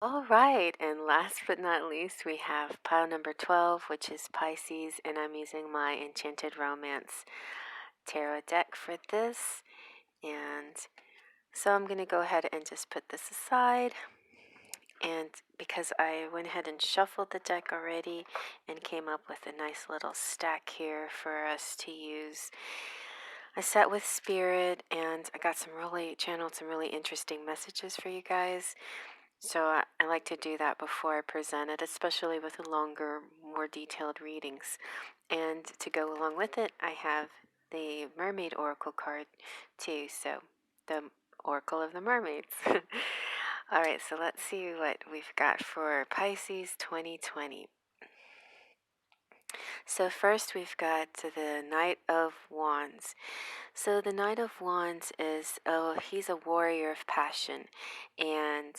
All right, and last but not least, we have pile number 12, which is Pisces, and I'm using my Enchanted Romance Tarot deck for this. And so I'm going to go ahead and just put this aside. And because I went ahead and shuffled the deck already and came up with a nice little stack here for us to use, I sat with Spirit and I got channeled some really interesting messages for you guys. So I like to do that before I present it, especially with longer, more detailed readings. And to go along with it, I have the Mermaid Oracle card too. So the Oracle of the Mermaids. All right, so let's see what we've got for Pisces 2020. So first we've got the Knight of Wands. So the Knight of Wands is, he's a warrior of passion, and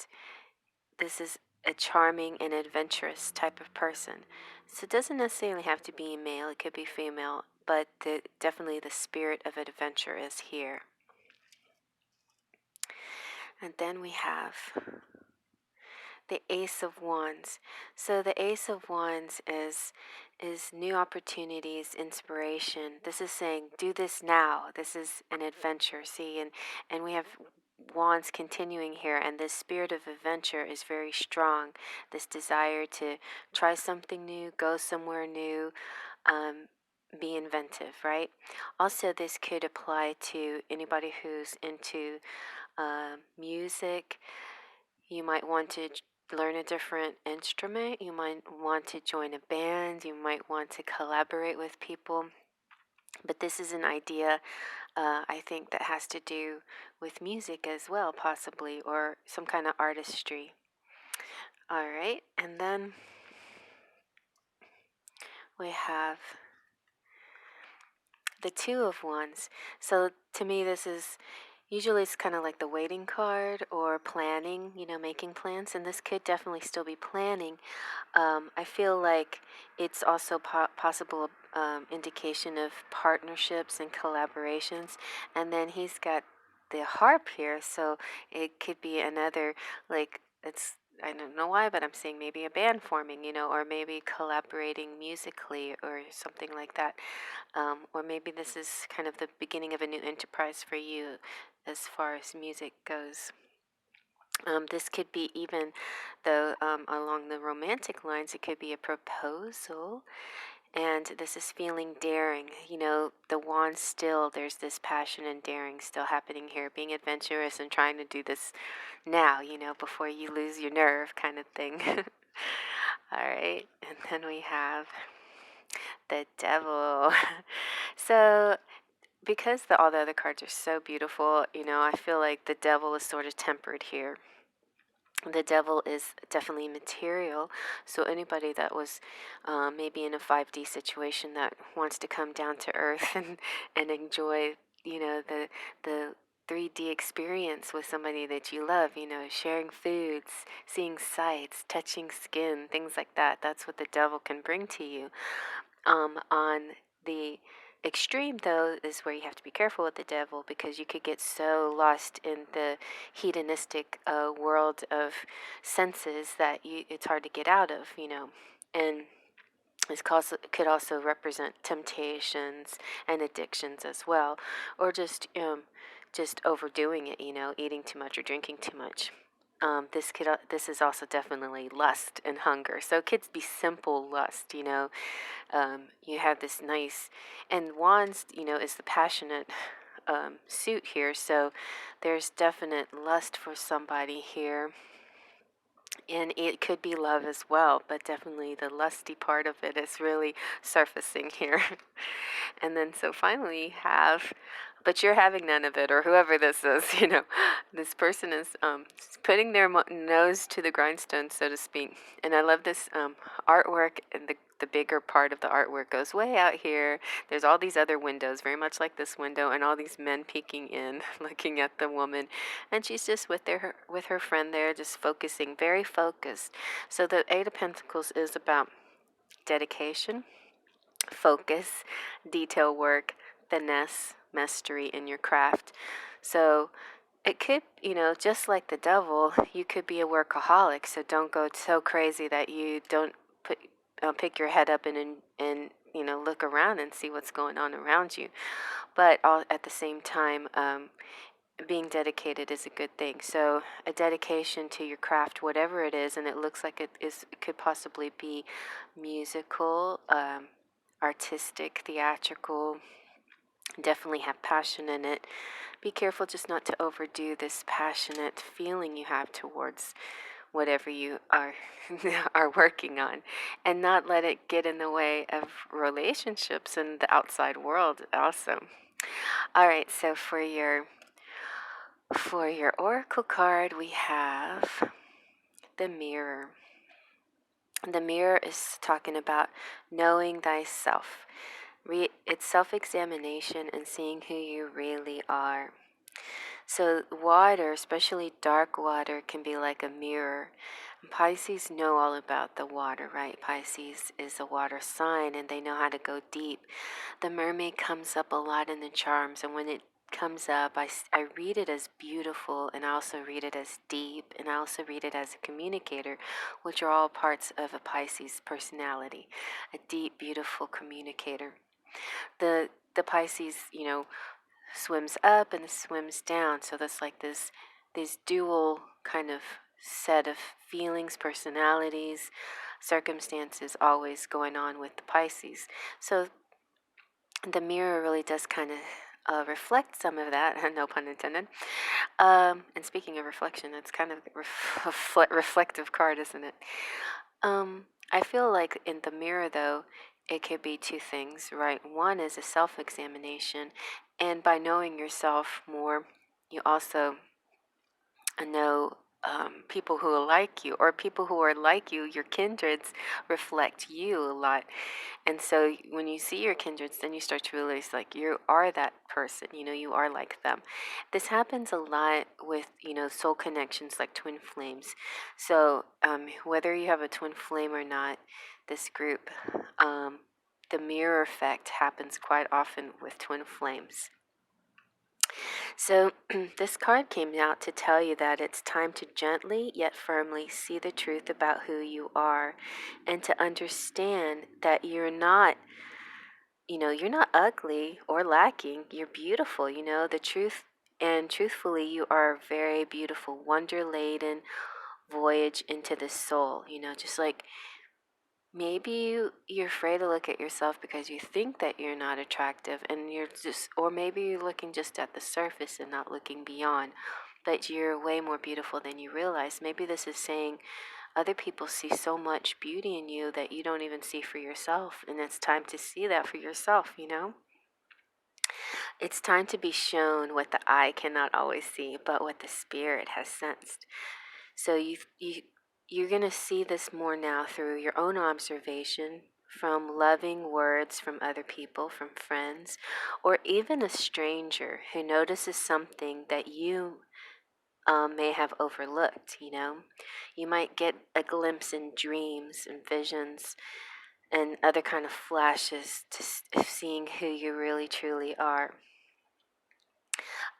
this is a charming and adventurous type of person. So it doesn't necessarily have to be male, it could be female, but definitely the spirit of adventure is here. And then we have the Ace of Wands. So the Ace of Wands is new opportunities, inspiration. This is saying do this now. This is an adventure. See, and we have wands continuing here, and this spirit of adventure is very strong. This desire to try something new, go somewhere new, be inventive, right? Also, this could apply to anybody who's into music. You might want to learn a different instrument. You might want to join a band. You might want to collaborate with people. But this is an idea, I think, that has to do with music as well, possibly, or some kind of artistry. All right, and then we have the Two of Wands. So to me, this is usually it's kind of like the waiting card or planning, making plans. And this could definitely still be planning. I feel like it's also possible indication of partnerships and collaborations. And then he's got the harp here, so it could be another, like, I don't know why, but I'm saying maybe a band forming, or maybe collaborating musically or something like that. Or maybe this is kind of the beginning of a new enterprise for you as far as music goes. This could be even, though, along the romantic lines, it could be a proposal. And this is feeling daring. The wand still, there's this passion and daring still happening here, being adventurous and trying to do this now, before you lose your nerve, kind of thing. All right. And then we have the devil. So because all the other cards are so beautiful, I feel like the devil is sort of tempered here. The devil is definitely material, so anybody that was maybe in a 5D situation that wants to come down to earth and enjoy, the 3D experience with somebody that you love, sharing foods, seeing sights, touching skin, things like that. That's what the devil can bring to you. On the extreme, though, is where you have to be careful with the devil, because you could get so lost in the hedonistic world of senses that it's hard to get out of, and this could also represent temptations and addictions as well, or just overdoing it, eating too much or drinking too much. This is also definitely lust and hunger. So it could be simple lust, you have this nice, and wands, is the passionate suit here. So there's definite lust for somebody here. And it could be love as well, but definitely the lusty part of it is really surfacing here. And then so finally you have, but you're having none of it, or whoever this is, this person is putting their nose to the grindstone, so to speak. And I love this artwork, and the bigger part of the artwork goes way out here. There's all these other windows, very much like this window, and all these men peeking in, looking at the woman, and she's just with her friend there, just focusing, very focused. So the Eight of Pentacles is about dedication, focus, detail work, finesse, mastery in your craft. So it could, just like the devil, you could be a workaholic. So don't go so crazy that you don't put pick your head up and look around and see what's going on around you. But all at the same time, being dedicated is a good thing. So a dedication to your craft, whatever it is, and it looks like it could possibly be musical, artistic, theatrical. Definitely have passion in it. Be careful just not to overdo this passionate feeling you have towards whatever you are are working on, and not let it get in the way of relationships and the outside world also. All right, so for your oracle card, we have the Mirror. The Mirror is talking about knowing thyself. It's self-examination and seeing who you really are. So water, especially dark water, can be like a mirror. Pisces know all about the water, right? Pisces is a water sign and they know how to go deep. The mermaid comes up a lot in the charms, and when it comes up, I read it as beautiful, and I also read it as deep, and I also read it as a communicator, which are all parts of a Pisces personality, a deep, beautiful communicator. The Pisces, swims up and swims down, so that's like this dual kind of set of feelings, personalities, circumstances always going on with the Pisces. So the mirror really does kind of reflect some of that, no pun intended. And speaking of reflection, it's kind of a reflective card, isn't it? I feel like in the mirror, though, it could be two things, right? One is a self examination, and by knowing yourself more, you also know people who are like you, or people who are like you, your kindreds reflect you a lot. And so when you see your kindreds, then you start to realize like you are that person, you are like them. This happens a lot with, soul connections like twin flames. So whether you have a twin flame or not, this group, the mirror effect happens quite often with twin flames. So, this card came out to tell you that it's time to gently yet firmly see the truth about who you are, and to understand that you're not ugly or lacking. You're beautiful, the truth. And truthfully, you are a very beautiful, wonder laden voyage into the soul, just like maybe you're afraid to look at yourself because you think that you're not attractive, and or maybe you're looking just at the surface and not looking beyond, but you're way more beautiful than you realize. Maybe this is saying other people see so much beauty in you that you don't even see for yourself, and it's time to see that for yourself. It's time to be shown what the eye cannot always see, but what the spirit has sensed. So you're going to see this more now through your own observation, from loving words from other people, from friends, or even a stranger who notices something that you may have overlooked. You might get a glimpse in dreams and visions and other kind of flashes to seeing who you really truly are.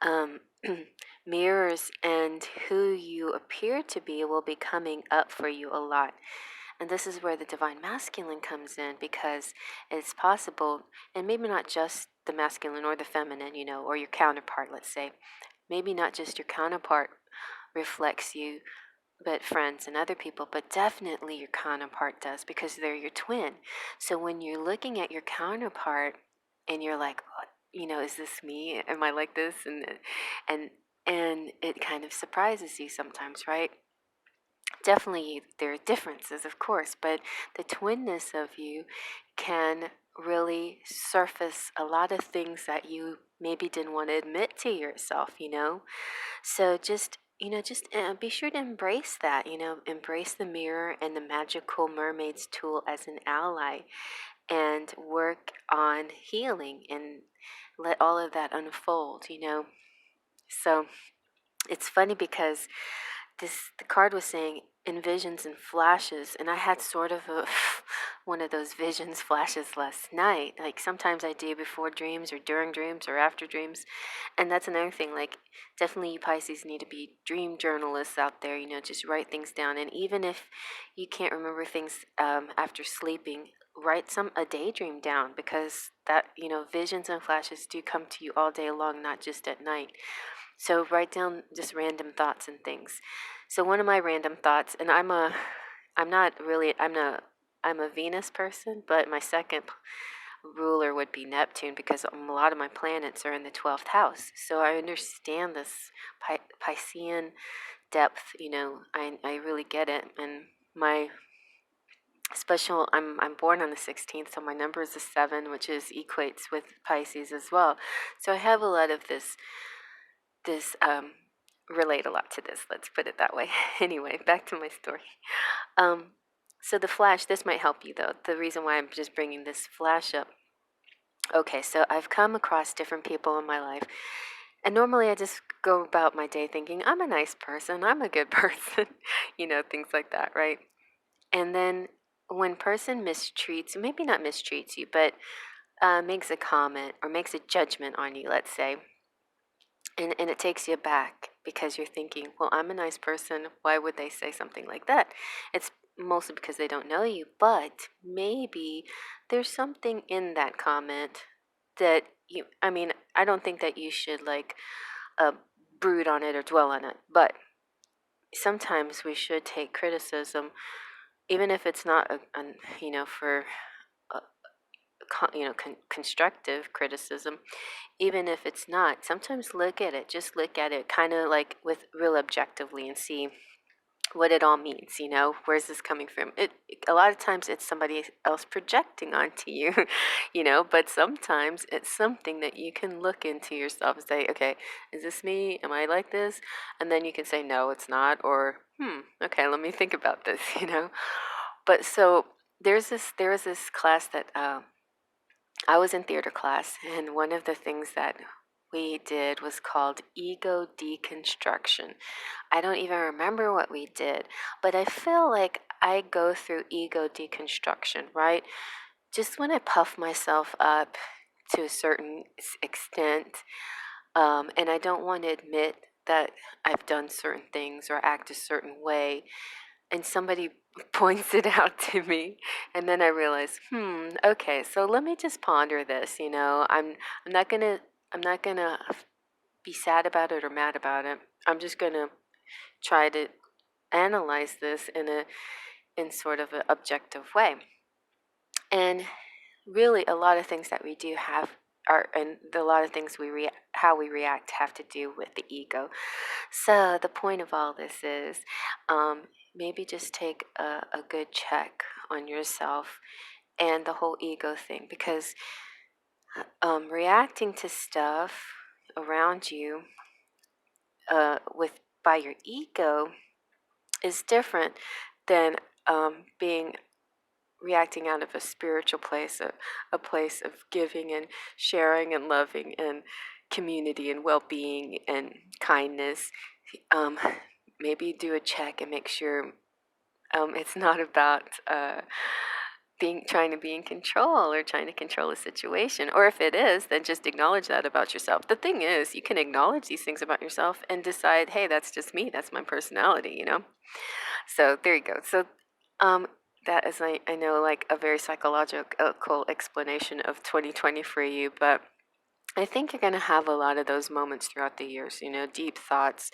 um, Mirrors and who you appear to be will be coming up for you a lot. And this is where the divine masculine comes in, because it's possible, and maybe not just the masculine or the feminine, or your counterpart, let's say. Maybe not just your counterpart reflects you, but friends and other people, but definitely your counterpart does, because they're your twin. So when you're looking at your counterpart and you're like, is this me? Am I like this? And and it kind of surprises you sometimes, right? Definitely there are differences, of course, but the twinness of you can really surface a lot of things that you maybe didn't want to admit to yourself. So just be sure to embrace that, embrace the mirror and the magical mermaid's tool as an ally, and work on healing and let all of that unfold. So it's funny because the card was saying in visions and flashes, and I had sort of a one of those visions flashes last night. Like sometimes I do before dreams or during dreams or after dreams. And that's another thing, like definitely you Pisces need to be dream journalists out there, just write things down. And even if you can't remember things after sleeping, write a daydream down, because that, visions and flashes do come to you all day long, not just at night. So write down just random thoughts and things. So one of my random thoughts, and I'm not really, I'm a Venus person, but my second ruler would be Neptune, because a lot of my planets are in the 12th house. So I understand this Piscean depth, I really get it. And my I'm born on the 16th, so my number is a 7, which equates with Pisces as well. So I have a lot of this relate a lot to this, let's put it that way. Anyway, back to my story. So the flash, this might help you though. The reason why I'm just bringing this flash up. Okay, so I've come across different people in my life, and normally I just go about my day thinking, I'm a nice person, I'm a good person, things like that, right? And then when person mistreats, maybe not mistreats you, but makes a comment or makes a judgment on you, let's say, and it takes you back, because you're thinking, well, I'm a nice person. Why would they say something like that? It's mostly because they don't know you, but maybe there's something in that comment that I don't think that you should uh, brood on it or dwell on it, but sometimes we should take criticism, even if it's not for constructive criticism. Even if it's not, sometimes look at it, just look at it kind of like with real objectively, and see what it all means. Where's this coming from? A lot of times it's somebody else projecting onto you, but sometimes it's something that you can look into yourself and say, okay, is this me? Am I like this? And then you can say, no, it's not, or okay, let me think about this. But so there was this class that I was in theater class, and one of the things that we did was called ego deconstruction. I don't even remember what we did, but I feel like I go through ego deconstruction, right? Just when I puff myself up to a certain extent, and I don't want to admit that I've done certain things or act a certain way, and somebody points it out to me, and then I realize, okay, so let me just ponder this. I'm not gonna I'm not gonna be sad about it or mad about it. I'm just gonna try to analyze this in sort of an objective way. And really, a lot of things that we do a lot of things how we react have to do with the ego. So the point of all this is, maybe just take a good check on yourself and the whole ego thing, because reacting to stuff around you with by your ego is different than being reacting out of a spiritual place, a place of giving and sharing and loving and community and well-being and kindness. Um, Maybe do a check and make sure it's not about trying to be in control or trying to control a situation. Or if it is, then just acknowledge that about yourself. The thing is, you can acknowledge these things about yourself and decide, hey, that's just me. That's my personality. So there you go. So that is, I know, like a very psychological explanation of 2020 for you, but I think you're going to have a lot of those moments throughout the years, deep thoughts,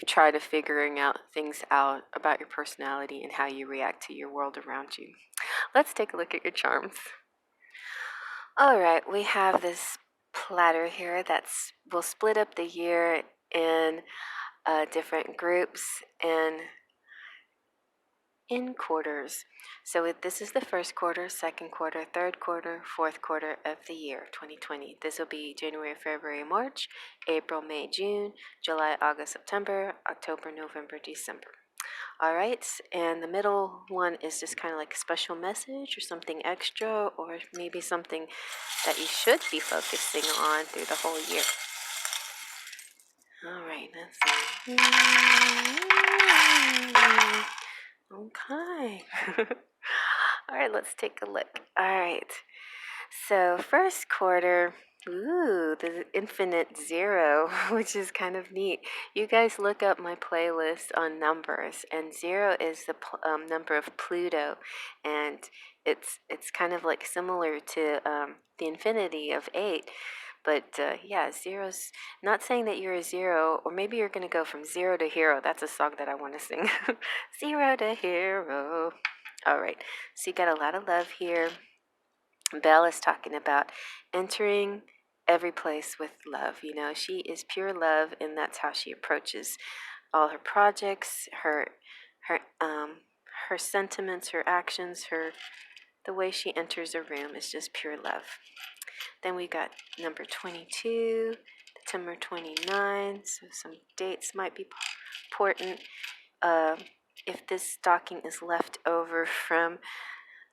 try to figuring out things out about your personality and how you react to your world around you. Let's take a look at your charms. All right, we have this platter here we'll split up the year in different groups and in quarters. So this is the first quarter, second quarter, third quarter, fourth quarter of the year 2020. This will be January, February, March, April, May, June, July, August, September, October, November, December. All right, and the middle one is just kind of like a special message or something extra, or maybe something that you should be focusing on through the whole year. All right, that's okay. All right, let's take a look. All right. So first quarter, ooh, the infinite zero, which is kind of neat. You guys look up my playlist on numbers, and zero is the number of Pluto, and it's kind of like similar to the infinity of 8. But yeah, zero's not saying that you're a zero, or maybe you're gonna go from zero to hero. That's a song that I want to sing. Zero to hero. All right, so you got a lot of love here. Belle is talking about entering every place with love. You know, she is pure love, and that's how she approaches all her projects, her her sentiments, her actions, the way she enters a room is just pure love. Then we got number 22, September 29. So some dates might be important. If this stocking is left over from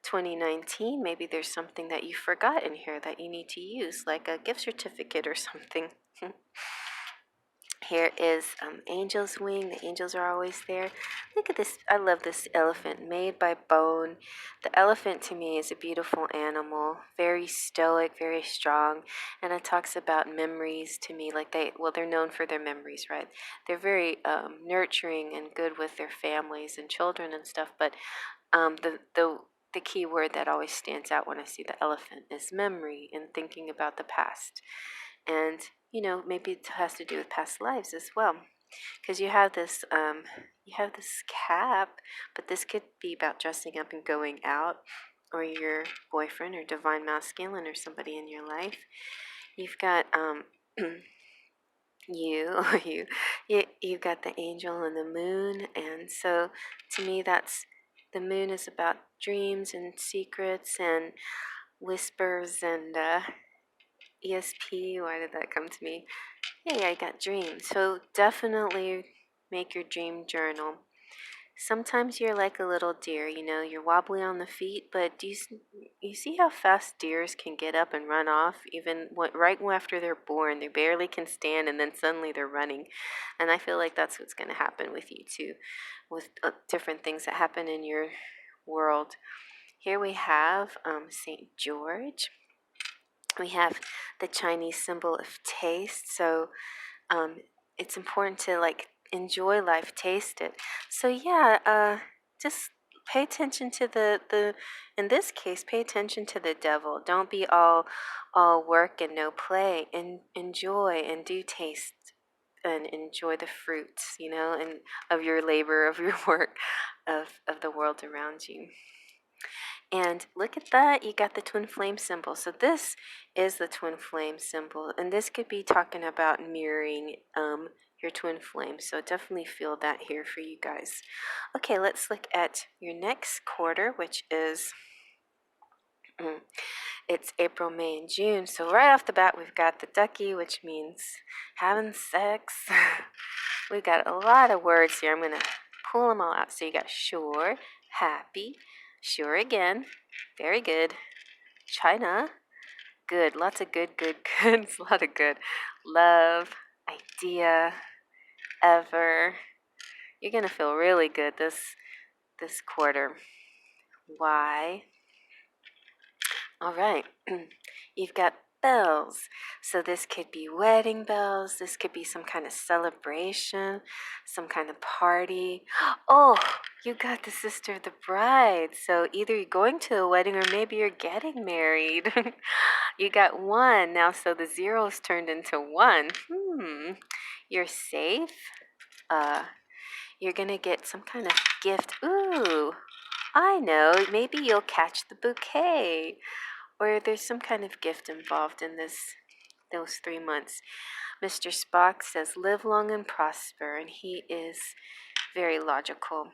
2019, maybe there's something that you forgot in here that you need to use, like a gift certificate or something. Here is Angel's Wing. The angels are always there. Look at this. I love this elephant made by bone. The elephant to me is a beautiful animal, very stoic, very strong. And it talks about memories to me. Like they're known for their memories, right? They're very nurturing and good with their families and children and stuff. But the key word that always stands out when I see the elephant is memory and thinking about the past. And you know, maybe it has to do with past lives as well, because you have this cap, but this could be about dressing up and going out, or your boyfriend or divine masculine or somebody in your life. You've got you you've got the angel and the moon, and so to me that's the moon is about dreams and secrets and whispers and ESP. Why did that come to me? Yeah, I got dreams. So definitely make your dream journal. Sometimes you're like a little deer, you know, you're wobbly on the feet, but you see how fast deers can get up and run off even right after they're born? They barely can stand, and then suddenly they're running. And I feel like that's what's going to happen with you too, with different things that happen in your world. Here we have St. George. We have the Chinese symbol of taste. So it's important to like enjoy life, taste it. So yeah, just pay attention to the in this case, pay attention to the devil. Don't be all work and no play. And enjoy and do taste and enjoy the fruits, you know, and of your labor, of your work, of the world around you. And look at that, you got the twin flame symbol. So this is the twin flame symbol, and this could be talking about mirroring your twin flame. So definitely feel that here for you guys. Okay, let's look at your next quarter, which is it's April, May, and June. So right off the bat, we've got the ducky, which means having sex. We've got a lot of words here. I'm gonna pull them all out. So you got sure, happy, sure again, very good, China, good, lots of good, goods, a lot of good, love, idea, ever. You're gonna feel really good this quarter. Why? All right, you've got bells. So this could be wedding bells. This could be some kind of celebration, some kind of party. Oh, you got the sister of the bride. So either you're going to a wedding or maybe you're getting married. You got one now, so the zero's turned into one. You're safe. You're gonna get some kind of gift. Ooh, I know. Maybe you'll catch the bouquet, or there's some kind of gift involved in those 3 months. Mr. Spock says, "Live long and prosper," and he is very logical.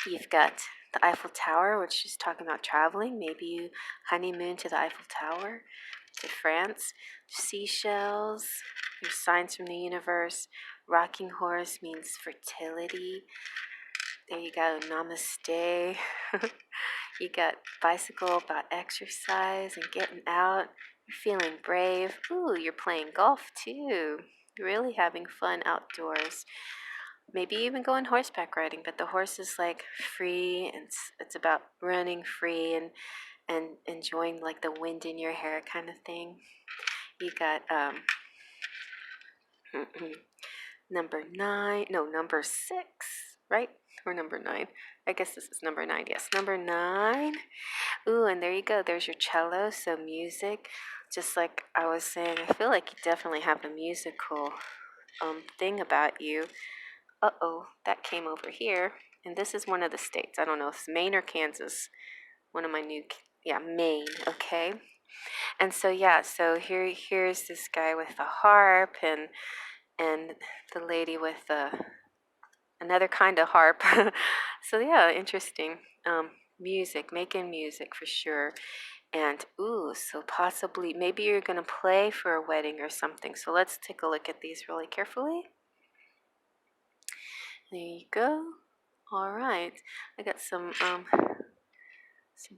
You've got the Eiffel Tower, which is talking about traveling. Maybe you honeymoon to the Eiffel Tower, to France. Seashells, there's signs from the universe. Rocking horse means fertility. There you go, namaste. You got bicycle about exercise and getting out. You're feeling brave. Ooh, you're playing golf too. really having fun outdoors. Maybe even going horseback riding, but the horse is like free, and it's about running free and enjoying like the wind in your hair kind of thing. You got number 9, no, number 6, right? Or number 9. I guess this is number 9. Yes, number 9. Ooh, and there you go. There's your cello, so music. Just like I was saying, I feel like you definitely have a musical thing about you. Uh-oh, that came over here. And this is one of the states. I don't know if it's Maine or Kansas. One of my new, yeah, Maine, okay? And so, yeah, so here's this guy with a harp and the lady with another kind of harp. So, yeah, interesting. Music, making music for sure. And, ooh, so possibly, maybe you're going to play for a wedding or something. So let's take a look at these really carefully. There you go. All right. I got some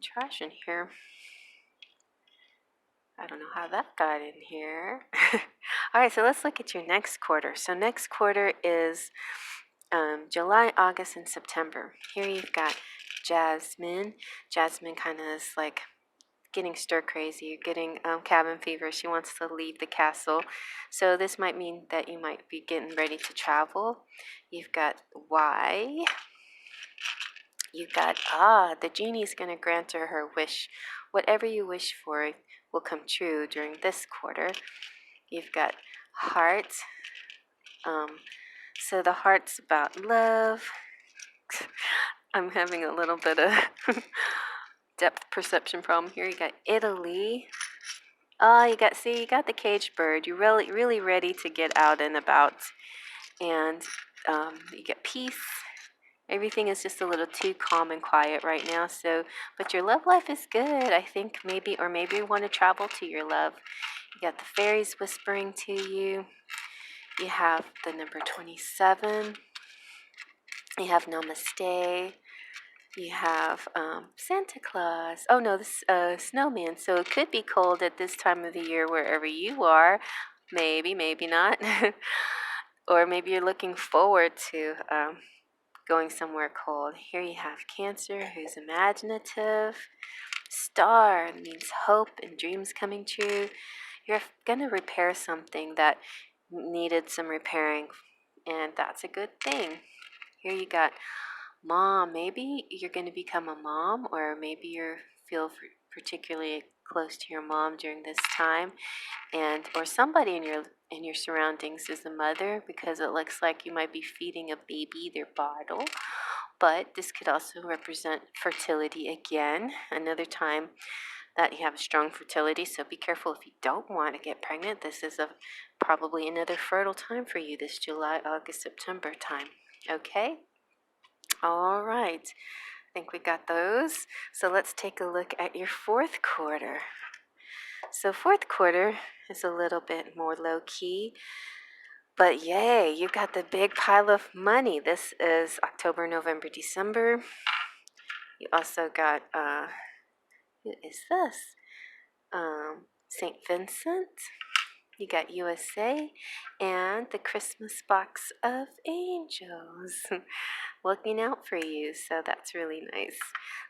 trash in here. I don't know how that got in here. All right, so let's look at your next quarter. So next quarter is July, August, and September. Here you've got Jasmine. Jasmine kind of is like getting stir crazy. You're getting cabin fever. She wants to leave the castle. So this might mean that you might be getting ready to travel. You've got Y. You've got, the genie's going to grant her wish. Whatever you wish for will come true during this quarter. You've got Heart. So the Heart's about love. I'm having a little bit of depth perception problem here. You got Italy. You got the caged bird. You're really ready to get out and about. And you get peace. Everything is just a little too calm and quiet right now. So, but your love life is good. I think maybe you want to travel to your love. You got the fairies whispering to you. You have the number 27. You have Namaste. You have Santa Claus. Oh no, this snowman. So it could be cold at this time of the year wherever you are. Maybe not. Or maybe you're looking forward to going somewhere cold. Here you have Cancer, who's imaginative. Star means hope and dreams coming true. You're going to repair something that needed some repairing, and that's a good thing. Here you got Mom. Maybe you're going to become a mom, or maybe you feel particularly close to your mom during this time, and or somebody in your surroundings is a mother, because it looks like you might be feeding a baby their bottle. But this could also represent fertility again, another time that you have a strong fertility. So be careful if you don't want to get pregnant. This is probably another fertile time for you, this July, August, September time. Okay? All right. I think we got those. So let's take a look at your fourth quarter. So fourth quarter is a little bit more low-key. But yay, you got the big pile of money. This is October, November, December. You also got, who is this? St. Vincent. You got USA and the Christmas box of angels looking out for you. So that's really nice.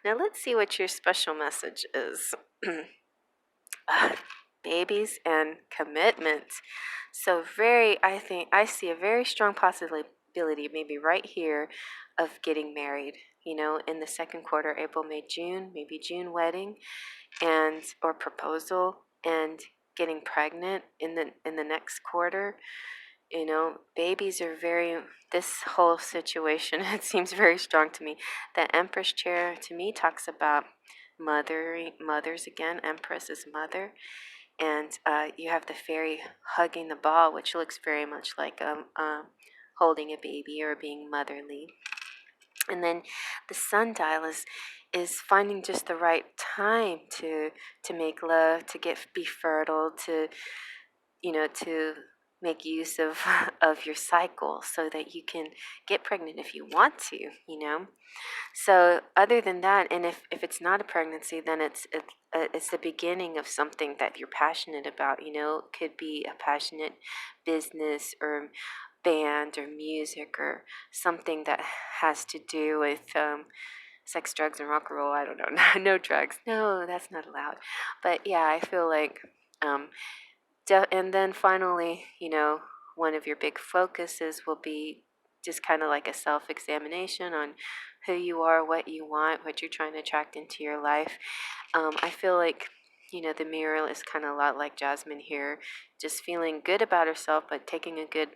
Now let's see what your special message is. Babies and commitment. So I see a very strong possibility, maybe right here, of getting married. In the second quarter, April, May, June, maybe June wedding, and or proposal, and getting pregnant in the next quarter. Babies are this whole situation, it seems very strong to me. The Empress chair to me talks about mothers again. Empress is mother. And you have the fairy hugging the ball, which looks very much like holding a baby or being motherly. And then the sundial is finding just the right time to make love, to be fertile, to make use of of your cycle so that you can get pregnant if you want to, you know. So other than that, and if it's not a pregnancy, then it's the beginning of something that you're passionate about, you know. It could be a passionate business or band or music or something that has to do with sex, drugs, and rock and roll. I don't know. No drugs. No, that's not allowed. But yeah, I feel like, um, and then finally, you know, one of your big focuses will be just kind of like a self examination on who you are, what you want, what you're trying to attract into your life. I feel like, you know, the mirror is kind of a lot like Jasmine here, just feeling good about herself, but taking a good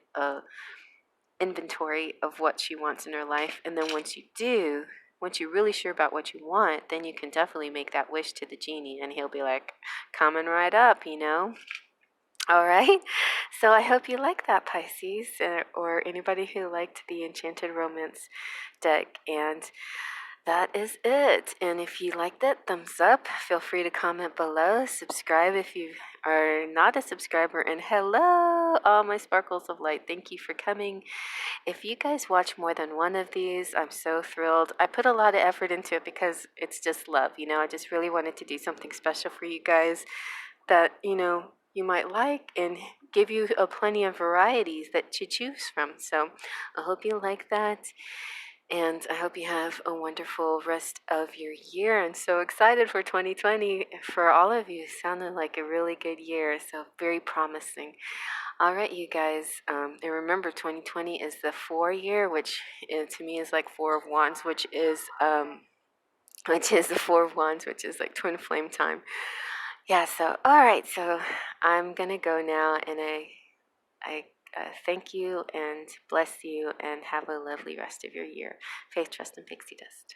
inventory of what she wants in her life. And then once you're really sure about what you want, then you can definitely make that wish to the genie, and he'll be like, coming right up, you know? All right. So I hope you like that, Pisces, or anybody who liked the Enchanted Romance deck. And that is it. And if you liked it, thumbs up. Feel free to comment below. Subscribe if you are not a subscriber. And hello, all my sparkles of light. Thank you for coming. If you guys watch more than one of these, I'm so thrilled. I put a lot of effort into it because it's just love. You know, I just really wanted to do something special for you guys that, you know, you might like and give you plenty of varieties that to choose from. So I hope you like that. And I hope you have a wonderful rest of your year. And so excited for 2020 for all of you. It sounded like a really good year. So very promising. All right, you guys. And remember, 2020 is the 4 year, which to me is like Four of Wands, which is the Four of Wands, which is like twin flame time. Yeah, so, all right, so I'm going to go now, and I thank you and bless you and have a lovely rest of your year. Faith, trust, and pixie dust.